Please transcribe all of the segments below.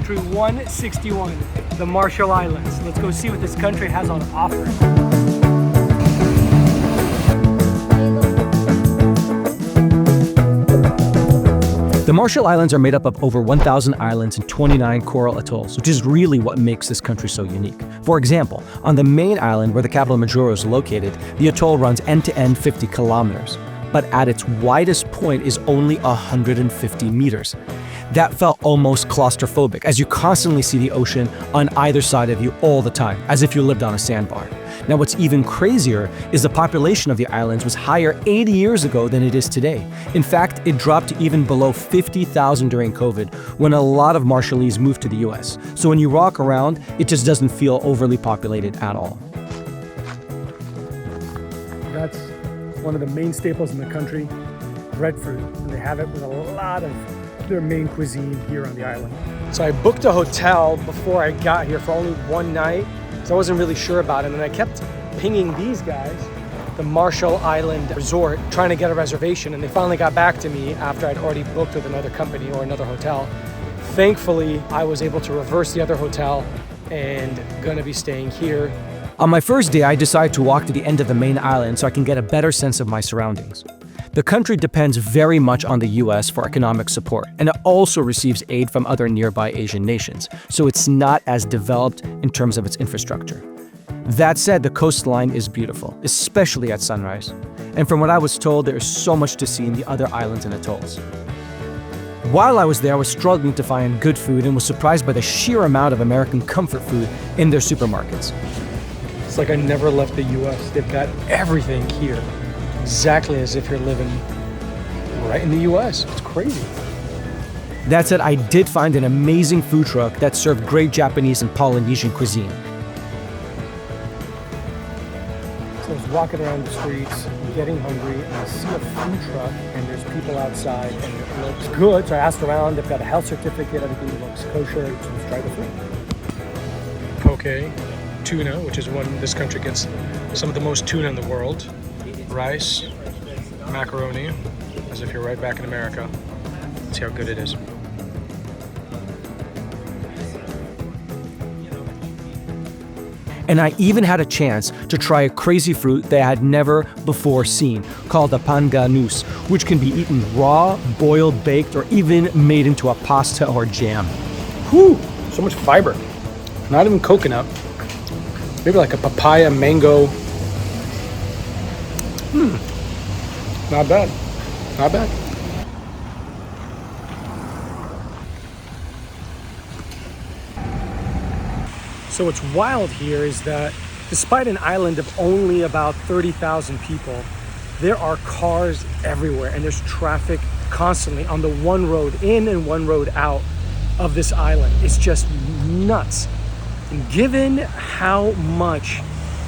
country 161, the Marshall Islands. Let's go see what this country has on offer. The Marshall Islands are made up of over 1,000 islands and 29 coral atolls, which is really what makes this country so unique. For example, on the main island where the capital Majuro is located, the atoll runs end-to-end 50 kilometers, but at its widest point is only 150 meters. That felt almost claustrophobic, as you constantly see the ocean on either side of you all the time, as if you lived on a sandbar. Now, what's even crazier is the population of the islands was higher 80 years ago than it is today. In fact, it dropped to even below 50,000 during COVID, when a lot of Marshallese moved to the US. So when you walk around, it just doesn't feel overly populated at all. That's one of the main staples in the country, breadfruit. And they have it with a lot of their main cuisine here on the island. So I booked a hotel before I got here for only one night, so I wasn't really sure about it, and I kept pinging these guys, the Marshall Island Resort, trying to get a reservation, and they finally got back to me after I'd already booked with another company or another hotel. Thankfully, I was able to reverse the other hotel and gonna be staying here. On my first day, I decided to walk to the end of the main island so I can get a better sense of my surroundings. The country depends very much on the US for economic support, and it also receives aid from other nearby Asian nations, so it's not as developed in terms of its infrastructure. That said, the coastline is beautiful, especially at sunrise. And from what I was told, there is so much to see in the other islands and atolls. While I was there, I was struggling to find good food and was surprised by the sheer amount of American comfort food in their supermarkets. It's like I never left the US. They've got everything here, exactly as if you're living right in the US. It's crazy. That said, I did find an amazing food truck that served great Japanese and Polynesian cuisine. So I was walking around the streets, getting hungry, and I see a food truck, and there's people outside, and it looks good. So I asked around, they've got a health certificate, everything looks kosher, so let's try the food. Poke, tuna, which is one this country gets some of the most tuna in the world. Rice, macaroni, as if you're right back in America. Let's see how good it is. And I even had a chance to try a crazy fruit that I had never before seen, called the pandanus, which can be eaten raw, boiled, baked, or even made into a pasta or jam. Whew, so much fiber. Not even coconut. Maybe like a papaya, mango. Not bad. Not bad. So what's wild here is that despite an island of only about 30,000 people, there are cars everywhere and there's traffic constantly on the one road in and one road out of this island. It's just nuts. And given how much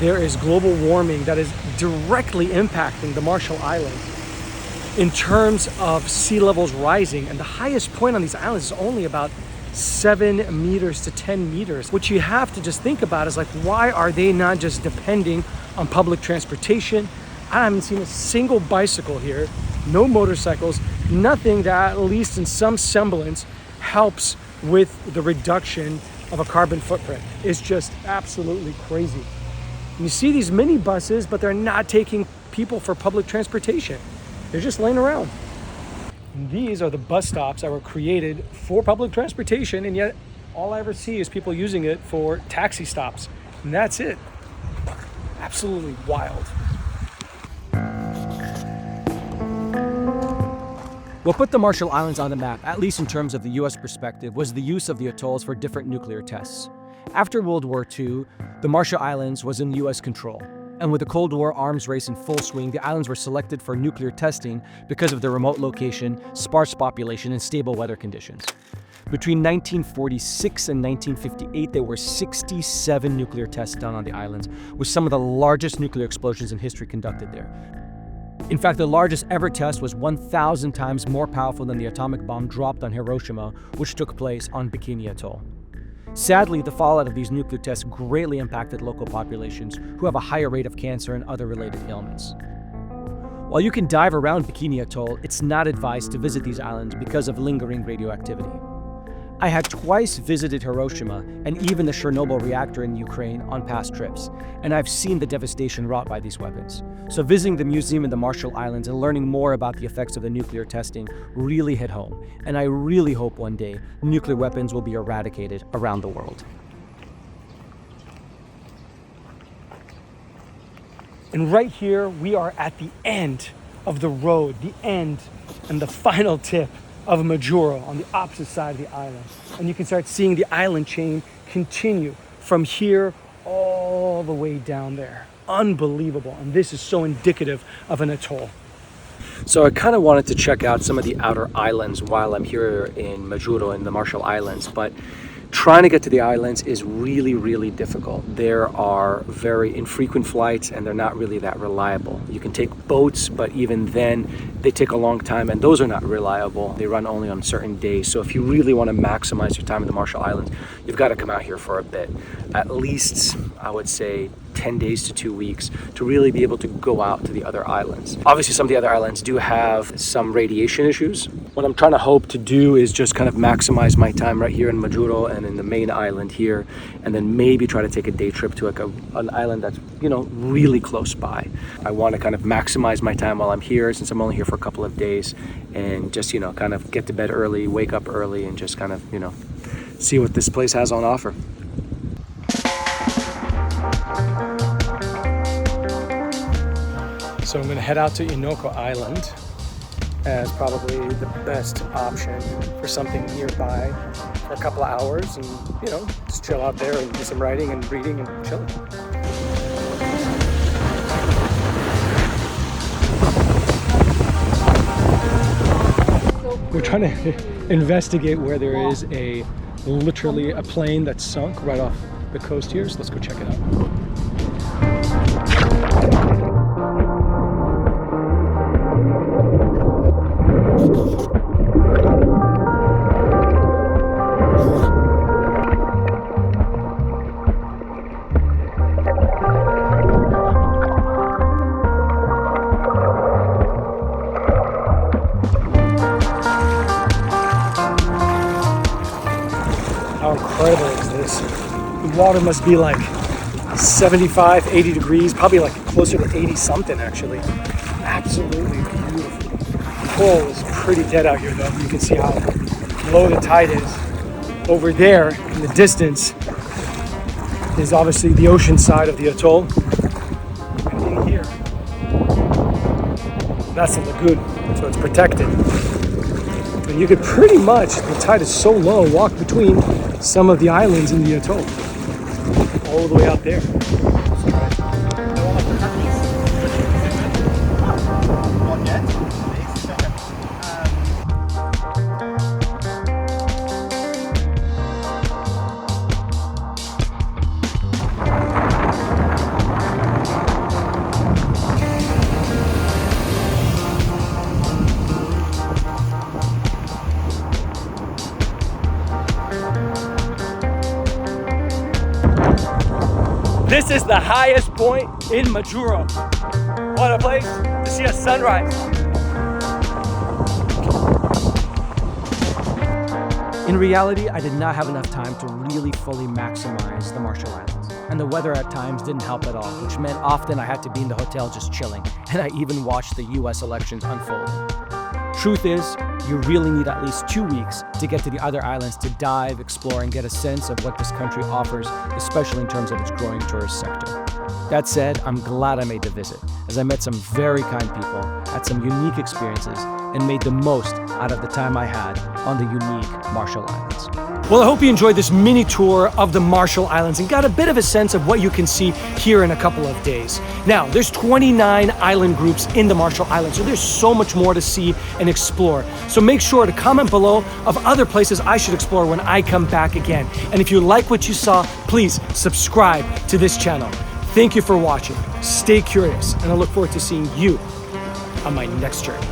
there is global warming that is directly impacting the Marshall Islands in terms of sea levels rising, and the highest point on these islands is only about 7 meters to 10 meters. What you have to just think about is like, why are they not just depending on public transportation? I haven't seen a single bicycle here, no motorcycles, nothing that at least in some semblance helps with the reduction of a carbon footprint. It's just absolutely crazy. And you see these mini buses, but they're not taking people for public transportation. They're just laying around. And these are the bus stops that were created for public transportation, and yet all I ever see is people using it for taxi stops. And that's it. Absolutely wild. What put the Marshall Islands on the map, at least in terms of the US perspective, was the use of the atolls for different nuclear tests. After World War II, the Marshall Islands was in US control. And with the Cold War arms race in full swing, the islands were selected for nuclear testing because of their remote location, sparse population, and stable weather conditions. Between 1946 and 1958, there were 67 nuclear tests done on the islands, with some of the largest nuclear explosions in history conducted there. In fact, the largest ever test was 1,000 times more powerful than the atomic bomb dropped on Hiroshima, which took place on Bikini Atoll. Sadly, the fallout of these nuclear tests greatly impacted local populations who have a higher rate of cancer and other related ailments. While you can dive around Bikini Atoll, it's not advised to visit these islands because of lingering radioactivity. I had twice visited Hiroshima and even the Chernobyl reactor in Ukraine on past trips, and I've seen the devastation wrought by these weapons. So visiting the museum in the Marshall Islands and learning more about the effects of the nuclear testing really hit home, and I really hope one day nuclear weapons will be eradicated around the world. And right here, we are at the end of the road, the end and the final tip of Majuro on the opposite side of the island. And you can start seeing the island chain continue from here all the way down there. Unbelievable. And this is so indicative of an atoll. So I kind of wanted to check out some of the outer islands while I'm here in Majuro in the Marshall Islands, but trying to get to the islands is really, really difficult. There are very infrequent flights and they're not really that reliable. You can take boats, but even then they take a long time and those are not reliable. They run only on certain days. So if you really want to maximize your time in the Marshall Islands, you've got to come out here for a bit. At least, I would say, 10 days to 2 weeks to really be able to go out to the other islands. Obviously, some of the other islands do have some radiation issues. What I'm trying to hope to do is just kind of maximize my time right here in Majuro and in the main island here, and then maybe try to take a day trip to like an island that's, you know, really close by. I want to kind of maximize my time while I'm here, since I'm only here for a couple of days, and just, you know, kind of get to bed early, wake up early, and just kind of, you know, see what this place has on offer. So I'm going to head out to Eneko Island as probably the best option for something nearby for a couple of hours, and, you know, just chill out there and do some writing and reading and chilling. We're trying to investigate where there is literally a plane that's sunk right off the coast here, so let's go check it out. How incredible is this? The water must be like 75, 80 degrees, probably like closer to 80 something actually. Absolutely beautiful. The coral is pretty dead out here though. You can see how low the tide is. Over there in the distance is obviously the ocean side of the atoll. And in here, that's the lagoon, so it's protected. And you could pretty much, the tide is so low, walk between some of the islands in the atoll, all the way out there. This is the highest point in Majuro. What a place to see a sunrise. In reality, I did not have enough time to really fully maximize the Marshall Islands. And the weather at times didn't help at all, which meant often I had to be in the hotel just chilling. And I even watched the US elections unfold. Truth is, you really need at least 2 weeks to get to the other islands to dive, explore, and get a sense of what this country offers, especially in terms of its growing tourist sector. That said, I'm glad I made the visit, as I met some very kind people, had some unique experiences, and made the most out of the time I had on the unique Marshall Islands. Well, I hope you enjoyed this mini tour of the Marshall Islands and got a bit of a sense of what you can see here in a couple of days. Now, there's 29 island groups in the Marshall Islands, so there's so much more to see and explore. So make sure to comment below of other places I should explore when I come back again. And if you like what you saw, please subscribe to this channel. Thank you for watching. Stay curious, and I look forward to seeing you on my next journey.